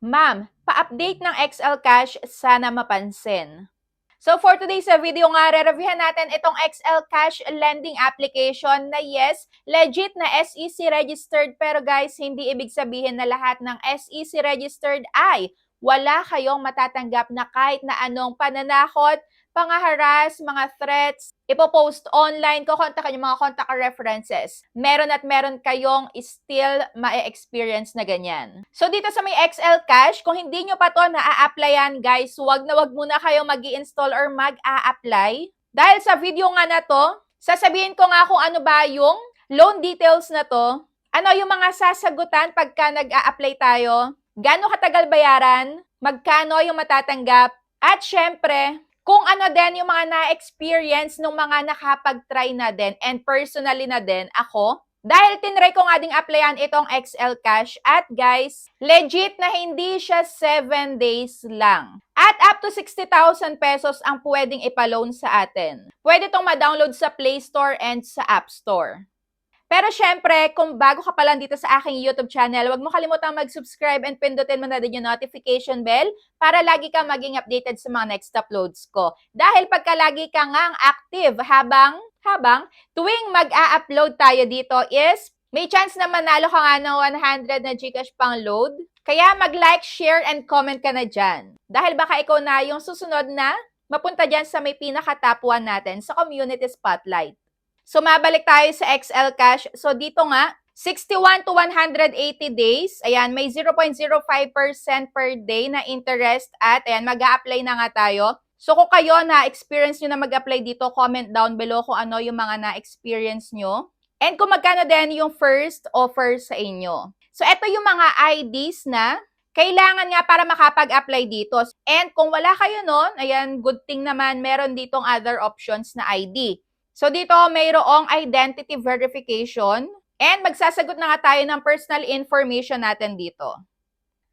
Ma'am, pa-update ng XL Cash, sana mapansin. So for today's video nga, re-reviewhan natin itong XL Cash lending application na yes, legit na SEC registered, pero guys, hindi ibig sabihin na lahat ng SEC registered ay wala kayong matatanggap na kahit na anong pananakot, pangaharas, mga threats, ipopost online, kukontakan yung mga contact references. Meron at meron kayong still ma-experience na ganyan. So dito sa may XL Cash, kung hindi nyo pa to na-a-applyan guys, wag na wag muna kayong mag-i-install or mag-a-apply. Dahil sa video nga na to, sasabihin ko nga kung ano ba yung loan details na to, ano yung mga sasagutan pagka nag-a-apply tayo, gaano katagal bayaran, magkano yung matatanggap, at syempre, kung ano din yung mga na-experience ng mga nakapag-try na din and personally na din ako. Dahil tinry ko nga ding applyan itong XL Cash at guys, legit na hindi siya 7 days lang. At up to 60,000 pesos ang pwedeng ipaloan sa atin. Pwede itong ma-download sa Play Store and sa App Store. Pero syempre, kung bago ka pa lang dito sa aking YouTube channel, huwag mo kalimutang mag-subscribe and pindutin mo na din yung notification bell para lagi ka maging updated sa mga next uploads ko. Dahil pagka lagi ka ngang active habang tuwing mag-a-upload tayo dito is may chance na manalo ka nga ng 100 na GCash pang load. Kaya mag-like, share, and comment ka na dyan. Dahil baka ikaw na yung susunod na mapunta dyan sa may pinaka-top 1 natin sa Community Spotlight. So, mabalik tayo sa XL Cash. So, dito nga, 61 to 180 days. Ayan, may 0.05% per day na interest at ayan, mag-a-apply na nga tayo. So, kung kayo na-experience nyo na mag-apply dito, comment down below kung ano yung mga na-experience nyo. And kung magkano din yung first offer sa inyo. So, ito yung mga IDs na kailangan nga para makapag-apply dito. And kung wala kayo nun, ayan, good thing naman, meron ditong other options na ID. So, dito mayroong identity verification and magsasagot na nga tayo ng personal information natin dito.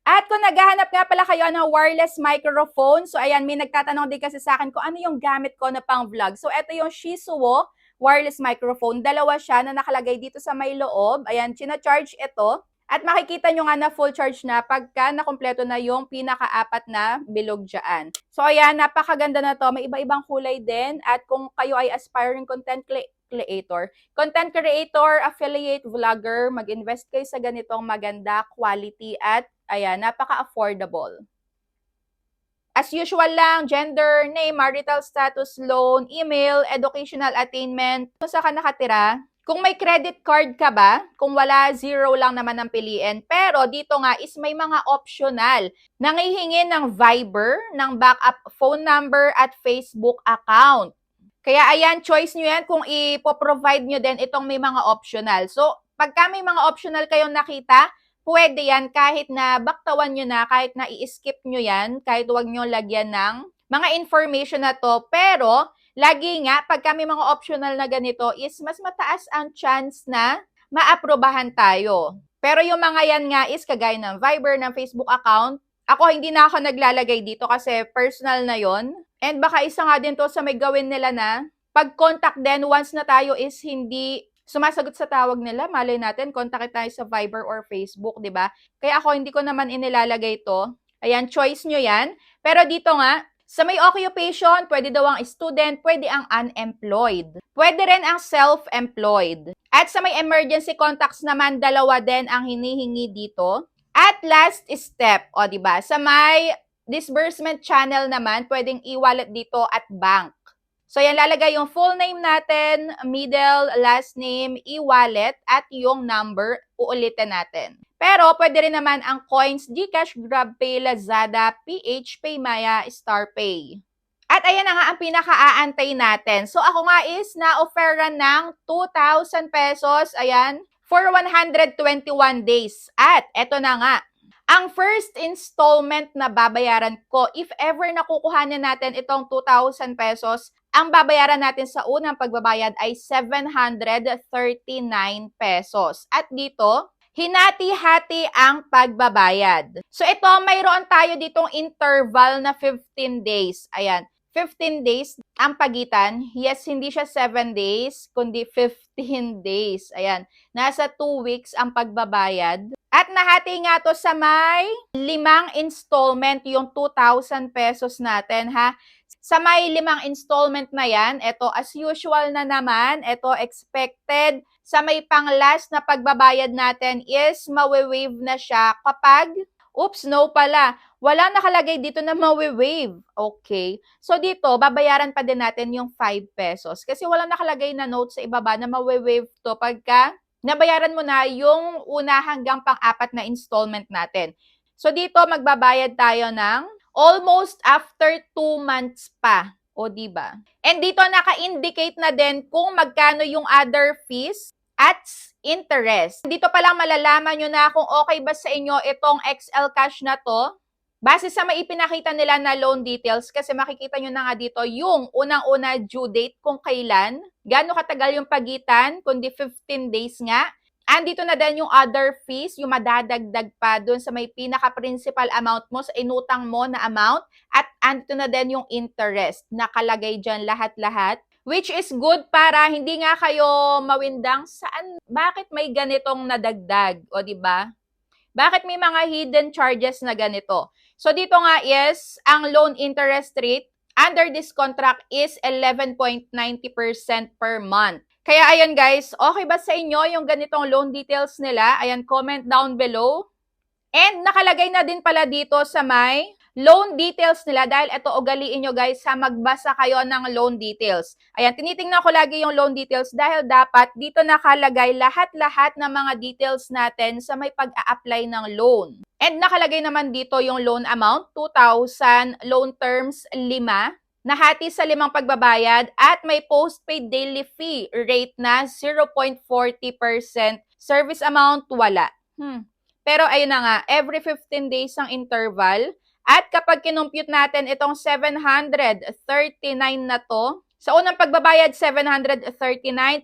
At kung naghahanap nga pala kayo ng wireless microphone, so ayan, may nagtatanong din kasi sa akin kung ano yung gamit ko na pang vlog. So, ito yung Shisuo wireless microphone. Dalawa siya na nakalagay dito sa may loob. Ayan, china-charge ito. At makikita nyo nga na full charge na pagka nakumpleto na yung pinaka-apat na bilog dyan. So ayan, napakaganda na to. May iba-ibang kulay din. At kung kayo ay aspiring content creator, affiliate, vlogger, mag-invest kayo sa ganitong maganda quality at ayan, napaka-affordable. As usual lang, gender, name, marital status, loan, email, educational attainment, kung saan ka nakatira. Kung may credit card ka ba, kung wala, zero lang naman ang piliin. Pero dito nga is may mga optional. Nangihingin ng Viber, ng backup phone number at Facebook account. Kaya ayan, choice nyo yan kung ipoprovide nyo din itong may mga optional. So, pagka may mga optional kayong nakita, pwede yan kahit na baktawan nyo na, kahit na i-skip nyo yan, kahit huwag nyo lagyan ng mga information na to. Pero, lagi nga, pag may mga optional na ganito is mas mataas ang chance na maaprobahan tayo. Pero yung mga yan nga is kagaya ng Viber, ng Facebook account, ako hindi na ako naglalagay dito kasi personal na yon. And baka isa nga din to sa may gawin nila na pag-contact din once na tayo is hindi sumasagot sa tawag nila, malay natin, contact tayo sa Viber or Facebook, di ba? Kaya ako hindi ko naman inilalagay to. Ayan, choice nyo yan. Pero dito nga, sa may occupation, pwede daw ang student, pwede ang unemployed. Pwede rin ang self-employed. At sa may emergency contacts naman, dalawa din ang hinihingi dito. At last step, o diba? Sa may disbursement channel naman, pwedeng e-wallet dito at bank. So yan, lalagay yung full name natin, middle, last name, e-wallet, at yung number, uulitin natin. Pero pwede rin naman ang Coins, GCash, GrabPay, Lazada, PH, PayMaya, StarPay. At ayan na nga ang pinaka-aantay natin. So ako nga is na-offeran ng 2,000 pesos, ayan, for 121 days. At eto na nga, ang first installment na babayaran ko, if ever nakukuhanan natin itong 2,000 pesos, ang babayaran natin sa unang pagbabayad ay 739 pesos. At dito, hinati-hati ang pagbabayad. So ito, mayroon tayo ditong interval na 15 days. Ayan. 15 days ang pagitan. Yes, hindi siya 7 days, kundi 15 days. Ayan, nasa 2 weeks ang pagbabayad. At nahati nga to sa may 5 installment yung 2,000 pesos natin, ha? Sa may 5 installment na yan, ito as usual na naman, ito expected. Sa may pang-last na pagbabayad natin is mawe-waive na siya kapag, oops, no pala, wala nakalagay dito na mawe-waive. Okay. So dito, babayaran pa din natin yung 5 pesos. Kasi wala nakalagay na note sa ibaba na mawe-waive to pagka nabayaran mo na yung una hanggang pang-apat na installment natin. So dito, magbabayad tayo ng almost after 2 months pa. O diba? And dito naka-indicate na din kung magkano yung other fees at interest. Dito pa lang malalaman nyo na kung okay ba sa inyo itong XL Cash na to. Base sa maipinakita nila na loan details, kasi makikita nyo na nga dito yung unang-una due date kung kailan, gaano katagal yung pagitan, kundi 15 days nga. Andito na din yung other fees, yung madadagdag pa dun sa may pinaka-principal amount mo, sa inutang mo na amount. At andito na din yung interest, nakalagay dyan lahat-lahat. Which is good para hindi nga kayo mawindang saan, bakit may ganitong nadagdag, o diba? Bakit may mga hidden charges na ganito? So dito nga is, ang loan interest rate under this contract is 11.90% per month. Kaya ayan guys, okay ba sa inyo yung ganitong loan details nila? Ayan, comment down below. And nakalagay na din pala dito sa may loan details nila dahil ito ugaliin nyo guys sa magbasa kayo ng loan details. Ayan, tinitingnan ko lagi yung loan details dahil dapat dito nakalagay lahat-lahat ng mga details natin sa may pag-a-apply ng loan. And nakalagay naman dito yung loan amount, 2,000, loan terms 5, nahati sa 5 pagbabayad at may postpaid daily fee rate na 0.40%, service amount wala. Pero ayun na nga, every 15 days ang interval. At kapag kinumpute natin itong 739 na to, sa unang pagbabayad 739,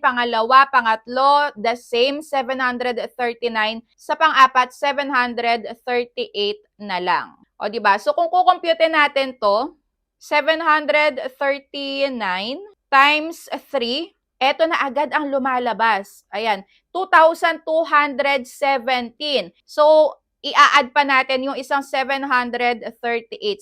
pangalawa, pangatlo, the same 739, sa pang-apat 738 na lang. O diba? So kung kukumpute natin to, 739 times 3, eto na agad ang lumalabas. Ayan, 2,217. So, i-add pa natin yung isang 738.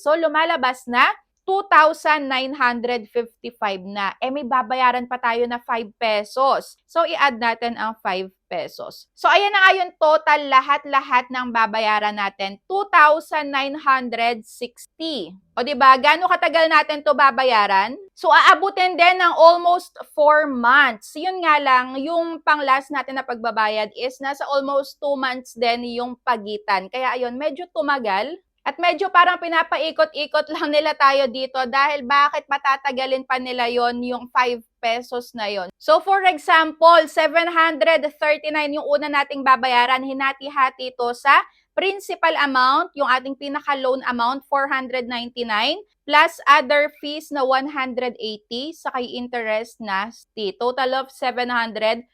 So, lumalabas na 2,955 na. May babayaran pa tayo na 5 pesos. So, i-add natin ang 5 pesos. So, ayan na nga yung total lahat-lahat ng babayaran natin. 2,960. O diba, gaano katagal natin to babayaran? So, aabutin din ng almost 4 months. Yun nga lang, yung pang-last natin na pagbabayad is nasa almost 2 months din yung pagitan. Kaya ayun, medyo tumagal. At medyo parang pinapaikot-ikot lang nila tayo dito dahil bakit patatagalin pa nila yon yung 5 pesos na yon. So for example, 739 yung una nating babayaran, hinati-hati ito sa principal amount, yung ating pinaka-loan amount, 499, plus other fees na 180, saka interest na total of 739.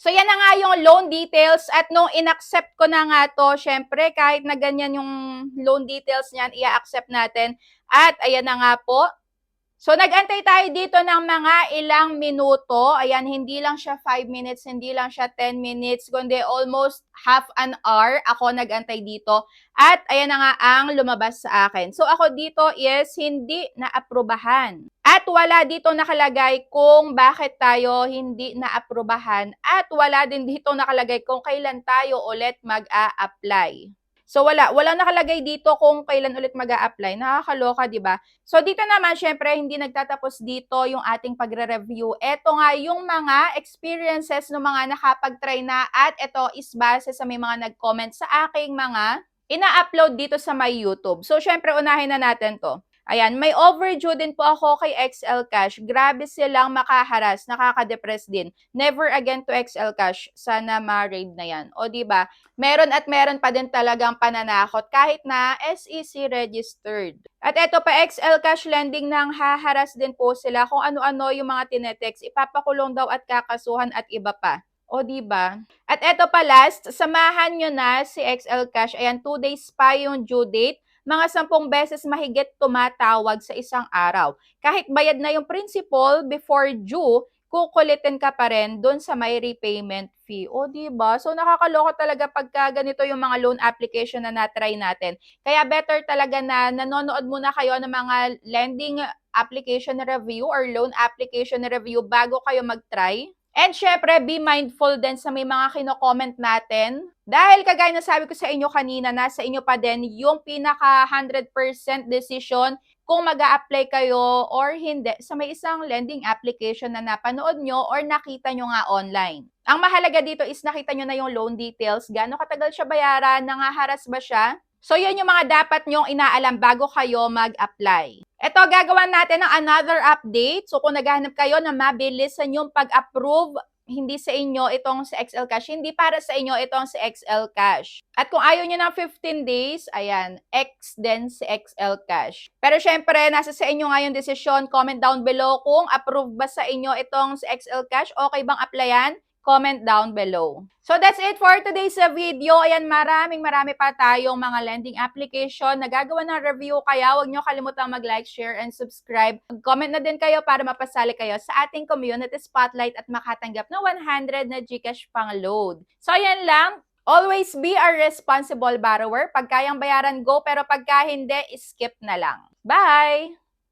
So, yan na nga yung loan details at nung in-accept ko na nga to, syempre, kahit na ganyan yung loan details niyan, i-accept natin. At ayan na nga po. So, nag-antay tayo dito ng mga ilang minuto. Ayan, hindi lang siya 5 minutes, hindi lang siya 10 minutes, kundi almost half an hour ako nag-antay dito. At ayan na nga ang lumabas sa akin. So, ako dito is hindi na-aprobahan. At wala dito nakalagay kung bakit tayo hindi na-aprobahan. At wala din dito nakalagay kung kailan tayo ulit mag-a-apply. So, walang nakalagay dito kung kailan ulit mag-a-apply. Nakakaloka, di ba? So, dito naman, syempre, hindi nagtatapos dito yung ating pagre-review. Ito nga yung mga experiences ng mga nakapag-try na at ito is base sa may mga nag-comment sa aking mga ina-upload dito sa my YouTube. So, syempre, unahin na natin to. Ayan, may overdue din po ako kay XL Cash. Grabe silang makaharas, nakaka-depress din. Never again to XL Cash. Sana ma-raid na yan. O diba, meron at meron pa din talagang pananakot kahit na SEC registered. At eto pa, XL Cash Lending nang haharas din po sila kung ano-ano yung mga tinetext. Ipapakulong daw at kakasuhan at iba pa. O diba? At eto pa last, samahan nyo na si XL Cash. Ayan, 2 days pa yung due date. mga 10 beses mahigit tumatawag sa isang araw. Kahit bayad na yung principal before due, kukulitin ka pa rin doon sa may repayment fee. O, di ba? So, nakakaloka talaga pagka ganito yung mga loan application na na-try natin. Kaya better talaga na nanonood muna kayo ng mga lending application review or loan application review bago kayo mag-try. And syempre, be mindful din sa may mga kino-comment natin. Dahil kagaya na sabi ko sa inyo kanina, nasa inyo pa din yung pinaka 100% decision kung mag apply kayo or hindi sa may isang lending application na napanood nyo or nakita nyo nga online. Ang mahalaga dito is nakita nyo na yung loan details, gaano katagal siya bayaran, nangaharas ba siya. So, yan yung mga dapat nyong inaalam bago kayo mag-apply. Ito, gagawan natin ng another update. So, kung naghahanap kayo na mabilis sa inyong pag-approve, hindi sa inyo itong si XL Cash, hindi para sa inyo itong si XL Cash. At kung ayaw nyo ng 15 days, ayan, X din si XL Cash. Pero syempre, nasa sa inyo nga yung desisyon. Comment down below kung approve ba sa inyo itong si XL Cash. Okay bang applyan? Comment down below. So that's it for today's video. Ayan, marami pa tayong mga lending application na gagawa ng review. Kaya huwag nyo kalimutang mag-like, share, and subscribe. Mag-comment na din kayo para mapasali kayo sa ating community spotlight at makatanggap ng 100 na GCash pang load. So ayan lang. Always be a responsible borrower. Pag kayang bayaran, go. Pero pagka hindi, skip na lang. Bye!